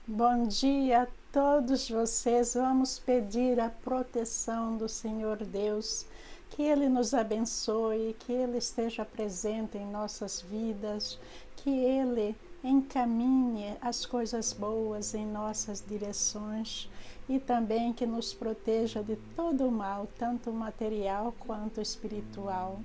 Bom dia a todos vocês. Vamos pedir a proteção do Senhor Deus, que Ele nos abençoe, que Ele esteja presente em nossas vidas, que Ele encaminhe as coisas boas em nossas direções e também que nos proteja de todo o mal, tanto material quanto espiritual.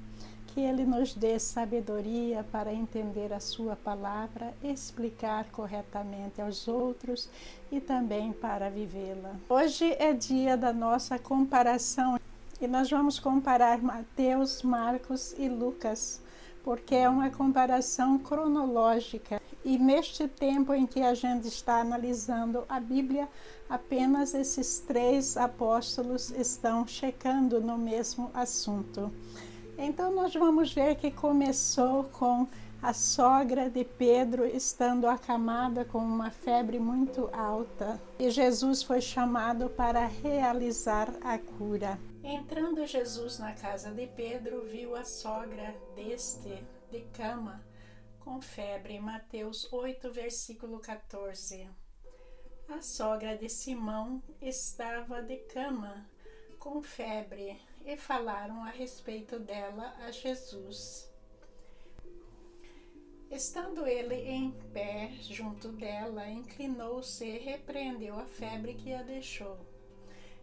Que Ele nos dê sabedoria para entender a sua palavra, explicar corretamente aos outros e também para vivê-la. Hoje é dia da nossa comparação e nós vamos comparar Mateus, Marcos e Lucas, porque é uma comparação cronológica. E neste tempo em que a gente está analisando a Bíblia, apenas esses 3 apóstolos estão checando no mesmo assunto. Então nós vamos ver que começou com a sogra de Pedro estando acamada com uma febre muito alta e Jesus foi chamado para realizar a cura. Entrando Jesus na casa de Pedro, viu a sogra deste de cama com febre. Mateus 8, versículo 14. A sogra de Simão estava de cama com febre e falaram a respeito dela a Jesus. Estando ele em pé junto dela, inclinou-se e repreendeu a febre que a deixou.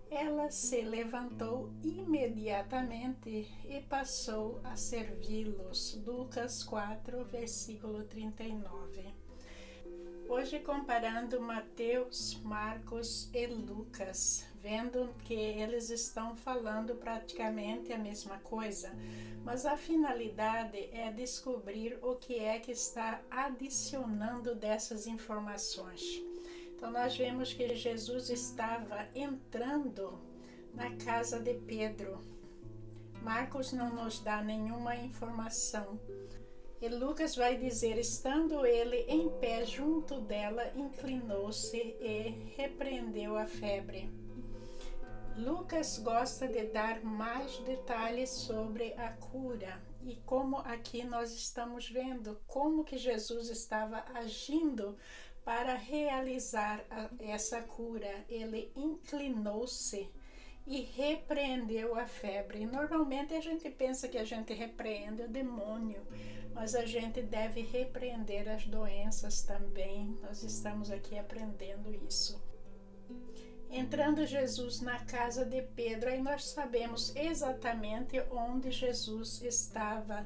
Ela se levantou imediatamente e passou a servi-los. Lucas 4, versículo 39. Hoje comparando Mateus, Marcos e Lucas, vendo que eles estão falando praticamente a mesma coisa, mas a finalidade é descobrir o que é que está adicionando dessas informações. Então nós vemos que Jesus estava entrando na casa de Pedro. Marcos não nos dá nenhuma informação. E Lucas vai dizer, estando ele em pé junto dela, inclinou-se e repreendeu a febre. Lucas gosta de dar mais detalhes sobre a cura e como aqui nós estamos vendo como que Jesus estava agindo para realizar essa cura. Ele inclinou-se e repreendeu a febre. Normalmente a gente pensa que a gente repreende o demônio, mas a gente deve repreender as doenças também. Nós estamos aqui aprendendo isso. Entrando Jesus na casa de Pedro, aí nós sabemos exatamente onde Jesus estava.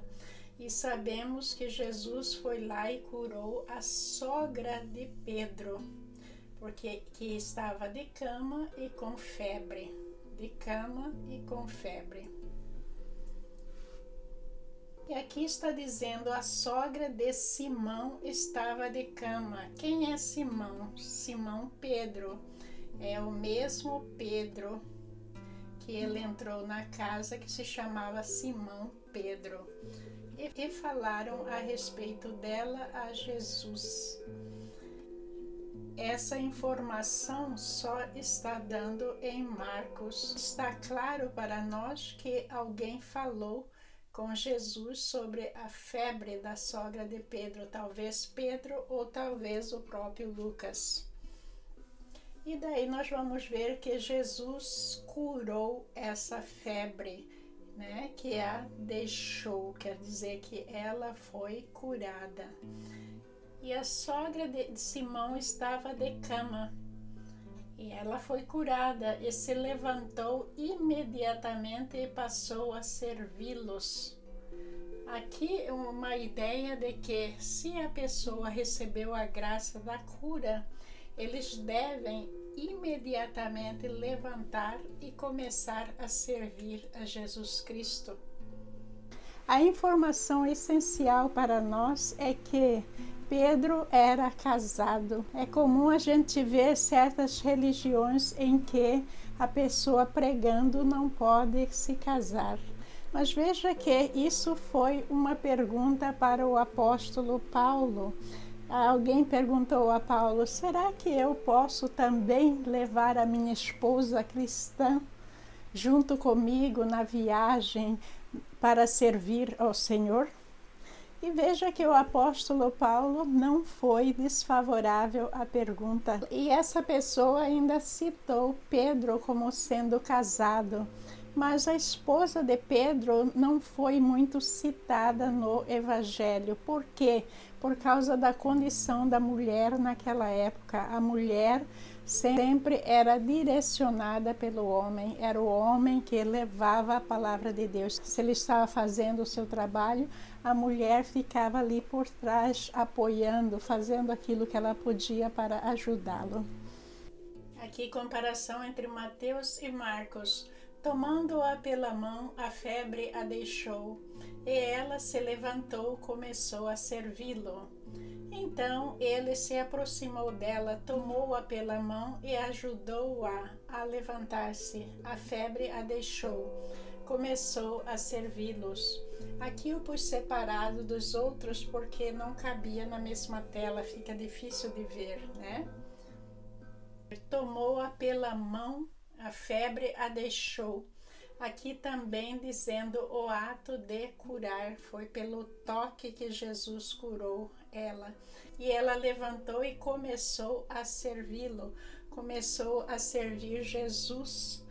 E sabemos que Jesus foi lá e curou a sogra de Pedro, porque que estava de cama e com febre. De cama e com febre. E aqui está dizendo, a sogra de Simão estava de cama. Quem é Simão? Simão Pedro. É o mesmo Pedro que ele entrou na casa que se chamava Simão Pedro. E falaram a respeito dela a Jesus. Essa informação só está dando em Marcos. Está claro para nós que alguém falou com Jesus sobre a febre da sogra de Pedro, talvez Pedro ou talvez o próprio Lucas. E daí nós vamos ver que Jesus curou essa febre, né, que a deixou, quer dizer que ela foi curada. E a sogra de Simão estava de cama, e ela foi curada e se levantou imediatamente e passou a servi-los. Aqui uma ideia de que se a pessoa recebeu a graça da cura, eles devem imediatamente levantar e começar a servir a Jesus Cristo. A informação essencial para nós é que Pedro era casado. É comum a gente ver certas religiões em que a pessoa pregando não pode se casar. Mas veja que isso foi uma pergunta para o apóstolo Paulo. Alguém perguntou a Paulo, será que eu posso também levar a minha esposa cristã junto comigo na viagem para servir ao Senhor? E veja que o apóstolo Paulo não foi desfavorável à pergunta. E essa pessoa ainda citou Pedro como sendo casado. Mas a esposa de Pedro não foi muito citada no Evangelho. Por quê? Por causa da condição da mulher naquela época. A mulher sempre era direcionada pelo homem, era o homem que levava a palavra de Deus. Se ele estava fazendo o seu trabalho, a mulher ficava ali por trás, apoiando, fazendo aquilo que ela podia para ajudá-lo. Aqui comparação entre Mateus e Marcos. Tomando-a pela mão, a febre a deixou, e ela se levantou, começou a servi-lo. Então ele se aproximou dela, tomou-a pela mão e ajudou-a a levantar-se. A febre a deixou, começou a servi-los. Aqui eu pus separado dos outros porque não cabia na mesma tela, fica difícil de ver, né? Tomou-a pela mão, a febre a deixou. Aqui também dizendo o ato de curar, foi pelo toque que Jesus curou ela. E ela levantou e começou a servi-lo, começou a servir Jesus.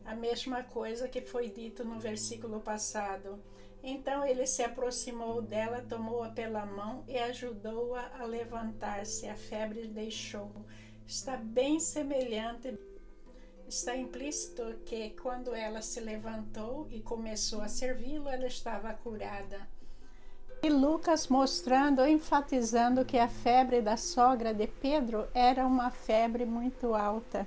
A mesma coisa que foi dito no versículo passado. Então ele se aproximou dela, tomou-a pela mão e ajudou-a a levantar-se. A febre deixou. Está bem semelhante. Está implícito que quando ela se levantou e começou a servi-lo, ela estava curada. E Lucas mostrando, enfatizando que a febre da sogra de Pedro era uma febre muito alta.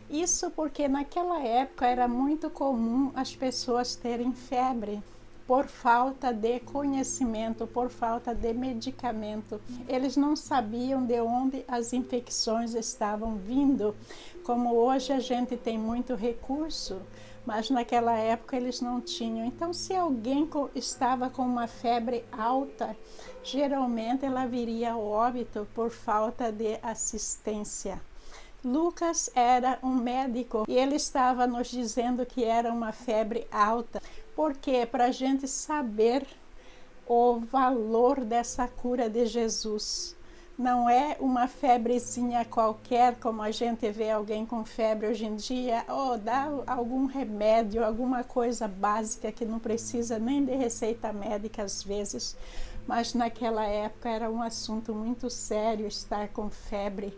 Isso porque naquela época era muito comum as pessoas terem febre por falta de conhecimento, por falta de medicamento. Eles não sabiam de onde as infecções estavam vindo. Como hoje a gente tem muito recurso, mas naquela época eles não tinham. Então, se alguém estava com uma febre alta, geralmente ela viria ao óbito por falta de assistência. Lucas era um médico e ele estava nos dizendo que era uma febre alta, porque para a gente saber o valor dessa cura de Jesus. Não é uma febrezinha qualquer, como a gente vê alguém com febre hoje em dia, dá algum remédio, alguma coisa básica que não precisa nem de receita médica às vezes, mas naquela época era um assunto muito sério estar com febre,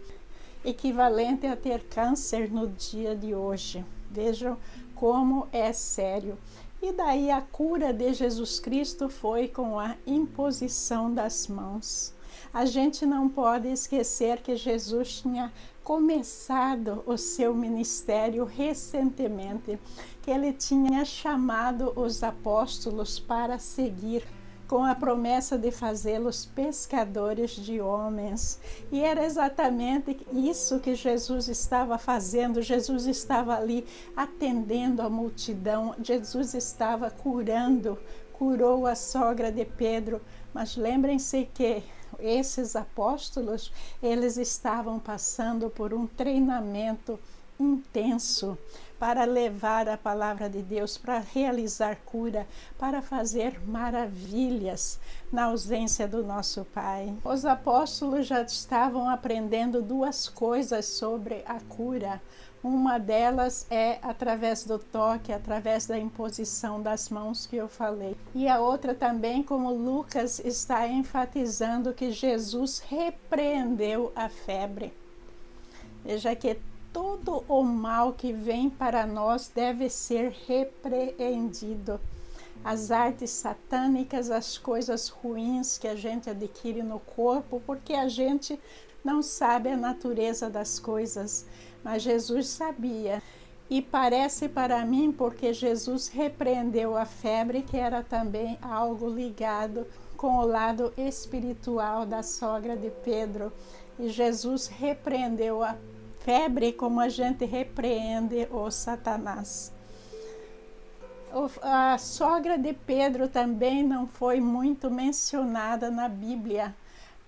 equivalente a ter câncer no dia de hoje. Vejam como é sério. E daí a cura de Jesus Cristo foi com a imposição das mãos. A gente não pode esquecer que Jesus tinha começado o seu ministério recentemente, que ele tinha chamado os apóstolos para seguir, com a promessa de fazê-los pescadores de homens. E era exatamente isso que Jesus estava fazendo. Jesus estava ali atendendo a multidão, Jesus estava curou a sogra de Pedro. Mas lembrem-se que esses apóstolos, eles estavam passando por um treinamento intenso para levar a palavra de Deus, para realizar cura, para fazer maravilhas na ausência do nosso Pai. Os apóstolos já estavam aprendendo duas coisas sobre a cura. Uma delas é através do toque, através da imposição das mãos que eu falei. E a outra também, como Lucas está enfatizando, que Jesus repreendeu a febre. Veja que todo o mal que vem para nós deve ser repreendido. As artes satânicas, as coisas ruins que a gente adquire no corpo, porque a gente não sabe a natureza das coisas, mas Jesus sabia. E parece para mim, porque Jesus repreendeu a febre, que era também algo ligado com o lado espiritual da sogra de Pedro. E Jesus repreendeu a febre como a gente repreende o Satanás. A sogra de Pedro também não foi muito mencionada na Bíblia,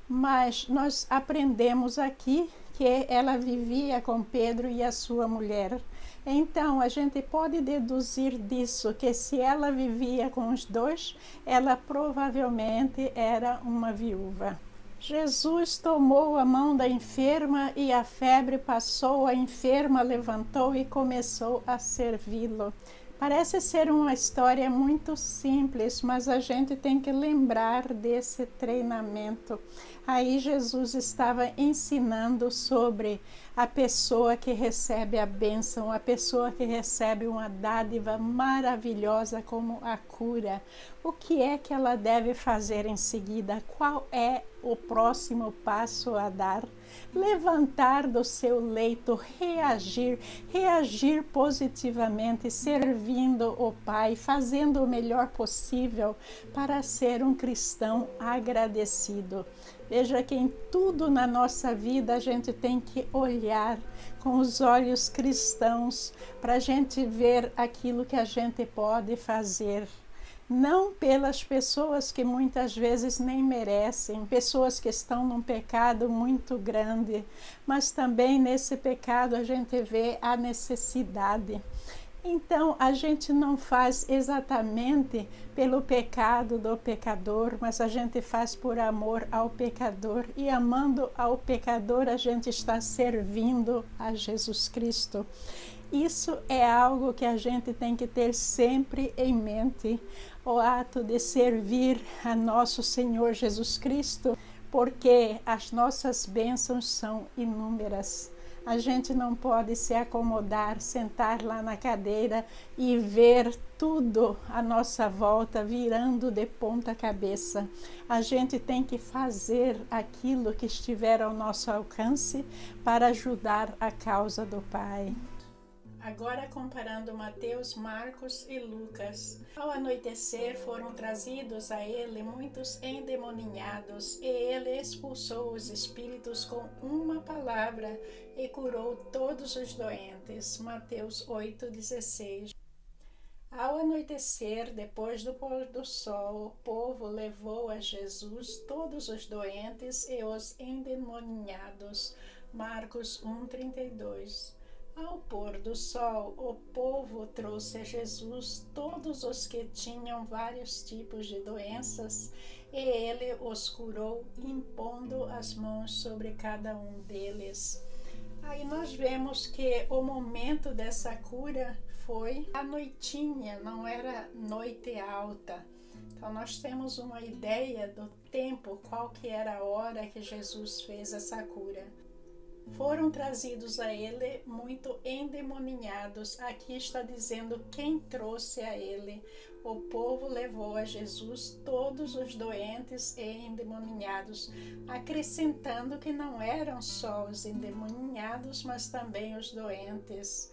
mas nós aprendemos aqui que ela vivia com Pedro e a sua mulher. Então, a gente pode deduzir disso que se ela vivia com os dois, ela provavelmente era uma viúva. Jesus tomou a mão da enferma e a febre passou, a enferma levantou e começou a servi-lo. Parece ser uma história muito simples, mas a gente tem que lembrar desse treinamento. Aí Jesus estava ensinando sobre a pessoa que recebe a bênção, a pessoa que recebe uma dádiva maravilhosa como a cura. O que é que ela deve fazer em seguida? Qual é o próximo passo a dar? Levantar do seu leito, reagir positivamente, servindo o Pai, fazendo o melhor possível para ser um cristão agradecido. Veja que em tudo na nossa vida a gente tem que olhar com os olhos cristãos para a gente ver aquilo que a gente pode fazer. Não pelas pessoas que muitas vezes nem merecem, pessoas que estão num pecado muito grande, mas também nesse pecado a gente vê a necessidade. Então, a gente não faz exatamente pelo pecado do pecador, mas a gente faz por amor ao pecador. E amando ao pecador, a gente está servindo a Jesus Cristo. Isso é algo que a gente tem que ter sempre em mente, o ato de servir a nosso Senhor Jesus Cristo, porque as nossas bênçãos são inúmeras. A gente não pode se acomodar, sentar lá na cadeira e ver tudo à nossa volta virando de ponta cabeça. A gente tem que fazer aquilo que estiver ao nosso alcance para ajudar a causa do Pai. Agora comparando Mateus, Marcos e Lucas. Ao anoitecer foram trazidos a ele muitos endemoninhados, e ele expulsou os espíritos com uma palavra e curou todos os doentes. Mateus 8,16. Ao anoitecer, depois do pôr do sol, o povo levou a Jesus todos os doentes e os endemoninhados. Marcos 1,32. Ao pôr do sol, o povo trouxe a Jesus todos os que tinham vários tipos de doenças, e ele os curou, impondo as mãos sobre cada um deles. Aí nós vemos que o momento dessa cura foi à noitinha, não era noite alta. Então nós temos uma ideia do tempo, qual que era a hora que Jesus fez essa cura. Foram trazidos a ele muito endemoninhados. Aqui está dizendo quem trouxe a ele. O povo levou a Jesus todos os doentes e endemoninhados, acrescentando que não eram só os endemoninhados, mas também os doentes.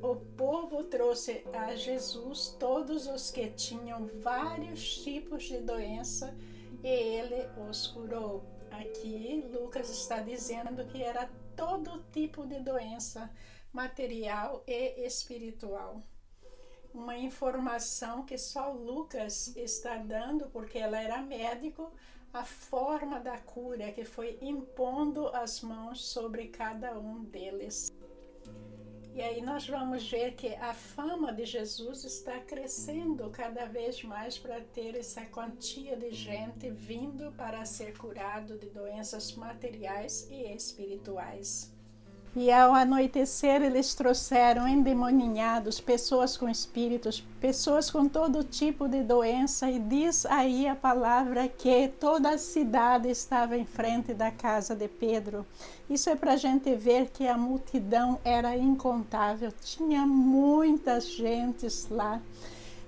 O povo trouxe a Jesus todos os que tinham vários tipos de doença e ele os curou. Aqui Lucas está dizendo que era todo tipo de doença, material e espiritual. Uma informação que só Lucas está dando, porque ela era médico, a forma da cura que foi impondo as mãos sobre cada um deles. E aí nós vamos ver que a fama de Jesus está crescendo cada vez mais para ter essa quantia de gente vindo para ser curado de doenças materiais e espirituais. E ao anoitecer eles trouxeram endemoninhados, pessoas com espíritos, pessoas com todo tipo de doença, e diz aí a palavra que toda a cidade estava em frente da casa de Pedro. Isso é para a gente ver que a multidão era incontável, tinha muitas gentes lá.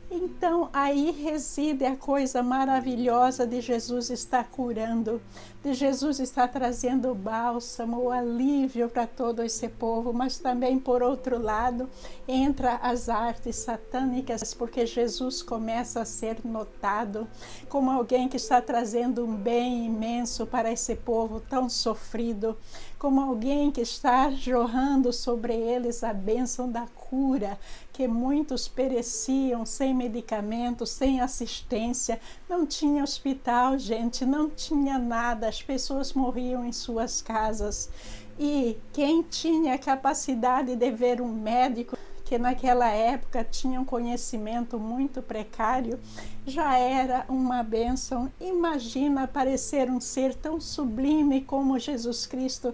Então aí reside a coisa maravilhosa de Jesus estar curando, de Jesus estar trazendo o bálsamo, o alívio para todo esse povo, mas também por outro lado entra as artes satânicas, porque Jesus começa a ser notado como alguém que está trazendo um bem imenso para esse povo tão sofrido, como alguém que está jorrando sobre eles a bênção da cura, que muitos pereciam sem medicamentos, sem assistência, não tinha hospital, gente, não tinha nada, as pessoas morriam em suas casas. E quem tinha capacidade de ver um médico, que naquela época tinha um conhecimento muito precário, já era uma bênção. Imagina aparecer um ser tão sublime como Jesus Cristo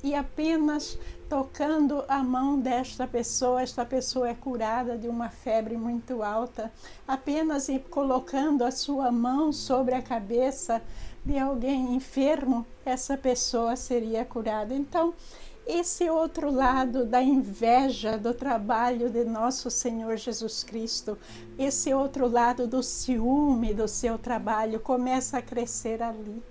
e apenas tocando a mão desta pessoa, esta pessoa é curada de uma febre muito alta. Apenas colocando a sua mão sobre a cabeça de alguém enfermo, essa pessoa seria curada. Então, esse outro lado da inveja do trabalho de nosso Senhor Jesus Cristo, esse outro lado do ciúme do seu trabalho começa a crescer ali.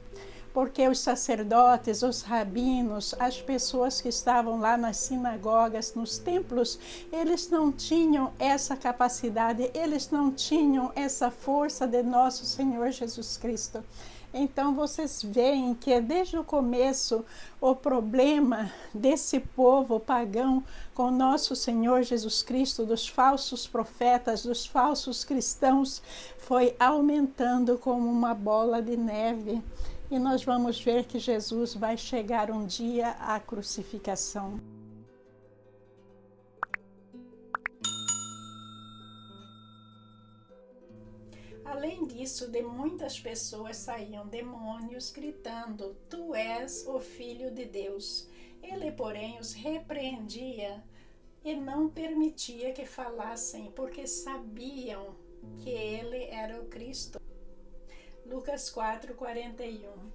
Porque os sacerdotes, os rabinos, as pessoas que estavam lá nas sinagogas, nos templos, eles não tinham essa capacidade, eles não tinham essa força de nosso Senhor Jesus Cristo. Então vocês veem que desde o começo o problema desse povo pagão com nosso Senhor Jesus Cristo, dos falsos profetas, dos falsos cristãos, foi aumentando como uma bola de neve. E nós vamos ver que Jesus vai chegar um dia à crucificação. Além disso, de muitas pessoas saíam demônios gritando: "Tu és o Filho de Deus". Ele, porém, os repreendia e não permitia que falassem, porque sabiam que ele era o Cristo. Lucas 4:41.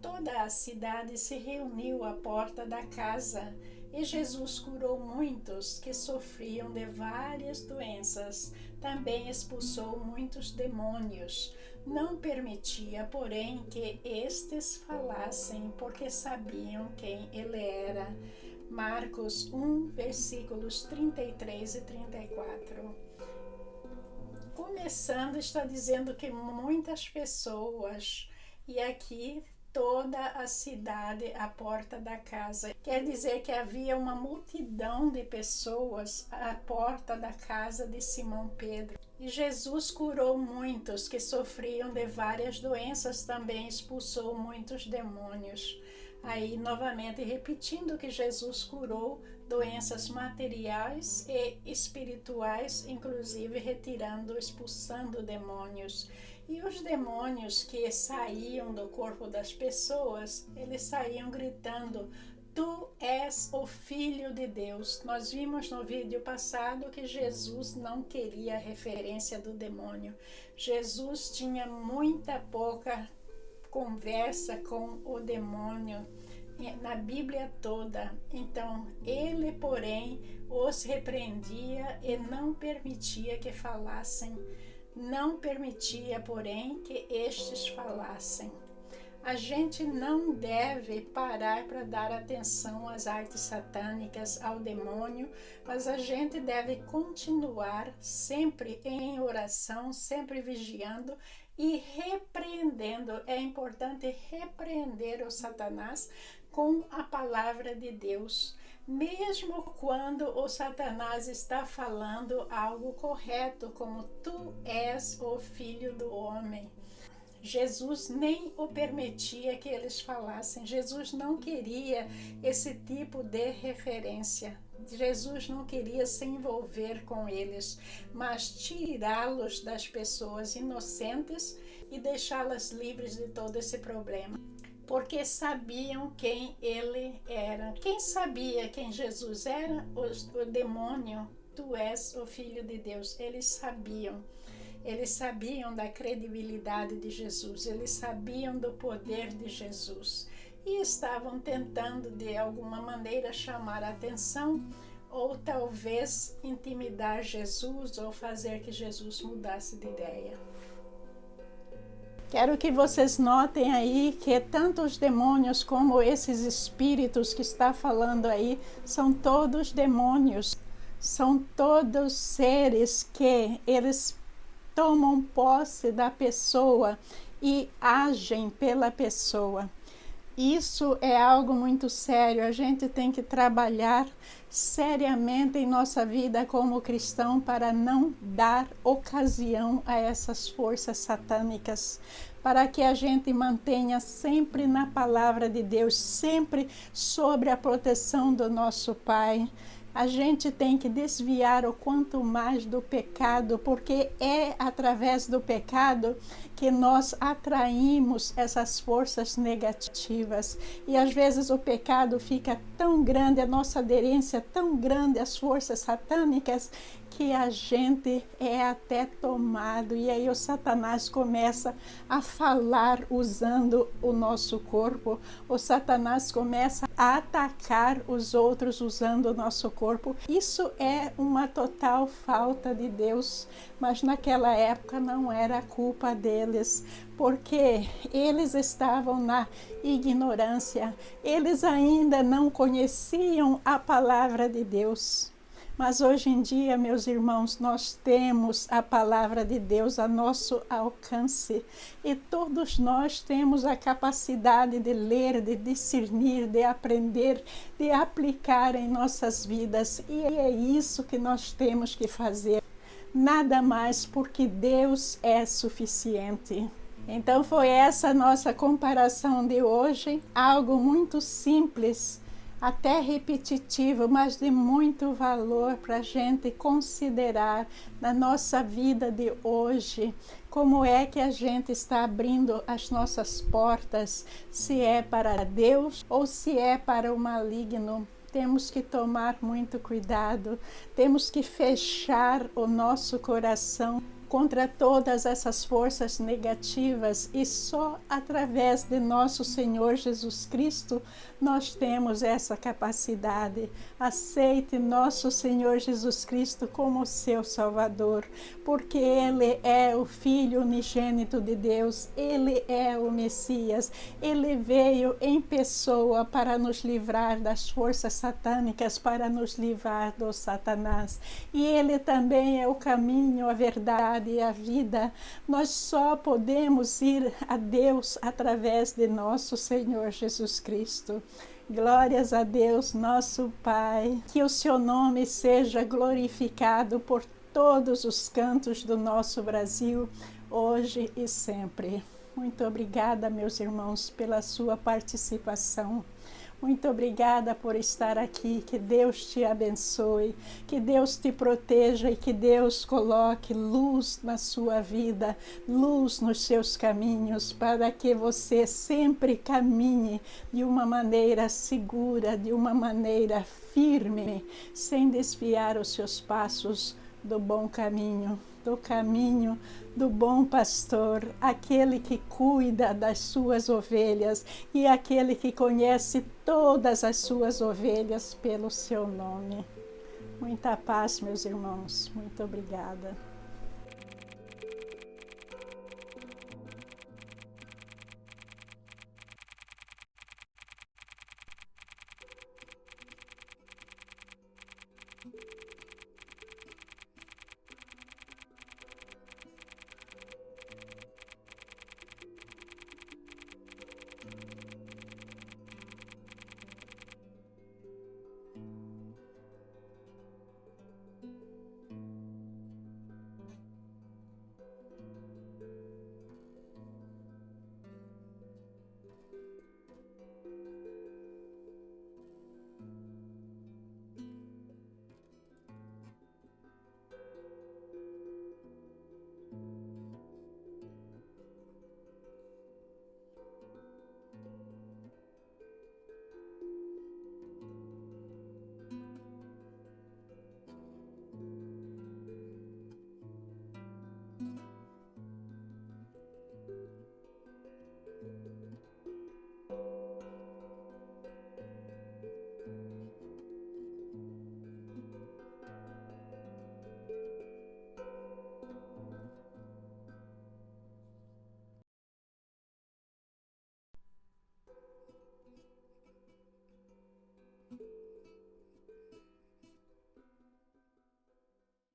Toda a cidade se reuniu à porta da casa e Jesus curou muitos que sofriam de várias doenças. Também expulsou muitos demônios. Não permitia, porém, que estes falassem, porque sabiam quem ele era. Marcos 1, versículos 33 e 34. Começando, está dizendo que muitas pessoas, e aqui toda a cidade à porta da casa. Quer dizer que havia uma multidão de pessoas à porta da casa de Simão Pedro. E Jesus curou muitos que sofriam de várias doenças, também expulsou muitos demônios. Aí, novamente, repetindo que Jesus curou doenças materiais e espirituais, inclusive retirando, expulsando demônios. E os demônios que saíam do corpo das pessoas, eles saíam gritando: "Tu és o Filho de Deus". Nós vimos no vídeo passado que Jesus não queria a referência do demônio. Jesus tinha muita pouca conversa com o demônio na Bíblia toda. Então, ele, porém, os repreendia e não permitia que falassem. Não permitia, porém, que estes falassem. A gente não deve parar para dar atenção às artes satânicas, ao demônio, mas a gente deve continuar sempre em oração, sempre vigiando e repreendendo. É importante repreender o Satanás com a palavra de Deus, mesmo quando o Satanás está falando algo correto, como "Tu és o Filho do Homem". Jesus nem o permitia que eles falassem. Jesus não queria esse tipo de referência. Jesus não queria se envolver com eles, mas tirá-los das pessoas inocentes e deixá-las livres de todo esse problema. Porque sabiam quem ele era. Quem sabia quem Jesus era? O demônio. "Tu és o Filho de Deus". Eles sabiam. Eles sabiam da credibilidade de Jesus, eles sabiam do poder de Jesus e estavam tentando de alguma maneira chamar a atenção ou talvez intimidar Jesus ou fazer que Jesus mudasse de ideia. Quero que vocês notem aí que tanto os demônios como esses espíritos que está falando aí são todos demônios, são todos seres que eles tomam posse da pessoa e agem pela pessoa. Isso é algo muito sério. A gente tem que trabalhar seriamente em nossa vida como cristão para não dar ocasião a essas forças satânicas. para que a gente mantenha sempre na palavra de Deus, sempre sobre a proteção do nosso Pai. A gente tem que desviar o quanto mais do pecado, porque é através do pecado que nós atraímos essas forças negativas. E às vezes o pecado fica tão grande, a nossa aderência tão grande às forças satânicas, que a gente é até tomado. E aí o Satanás começa a falar usando o nosso corpo. O Satanás começa a atacar os outros usando o nosso corpo. Isso é uma total falta de Deus, mas naquela época não era culpa deles, porque eles estavam na ignorância, eles ainda não conheciam a palavra de Deus. Mas hoje em dia, meus irmãos, nós temos a palavra de Deus a nosso alcance e todos nós temos a capacidade de ler, de discernir, de aprender, de aplicar em nossas vidas. E é isso que nós temos que fazer. Nada mais, porque Deus é suficiente. Então foi essa nossa comparação de hoje, algo muito simples, até repetitivo, mas de muito valor para a gente considerar na nossa vida de hoje, como é que a gente está abrindo as nossas portas, se é para Deus ou se é para o maligno. Temos que tomar muito cuidado, temos que fechar o nosso coração contra todas essas forças negativas, e só através de nosso Senhor Jesus Cristo nós temos essa capacidade. Aceite nosso Senhor Jesus Cristo como seu Salvador, porque Ele é o Filho unigênito de Deus, Ele é o Messias, Ele veio em pessoa para nos livrar das forças satânicas, para nos livrar do Satanás. E Ele também é o caminho, a verdade e a vida. Nós só podemos ir a Deus através de nosso Senhor Jesus Cristo. Glórias a Deus, nosso Pai. Que o seu nome seja glorificado por todos os cantos do nosso Brasil, hoje e sempre. Muito obrigada, meus irmãos, pela sua participação. Muito obrigada por estar aqui. Que Deus te abençoe, que Deus te proteja e que Deus coloque luz na sua vida, luz nos seus caminhos, para que você sempre caminhe de uma maneira segura, de uma maneira firme, sem desviar os seus passos do bom caminho, do caminho do bom pastor, aquele que cuida das suas ovelhas e aquele que conhece todas as suas ovelhas pelo seu nome. Muita paz, meus irmãos. Muito obrigada.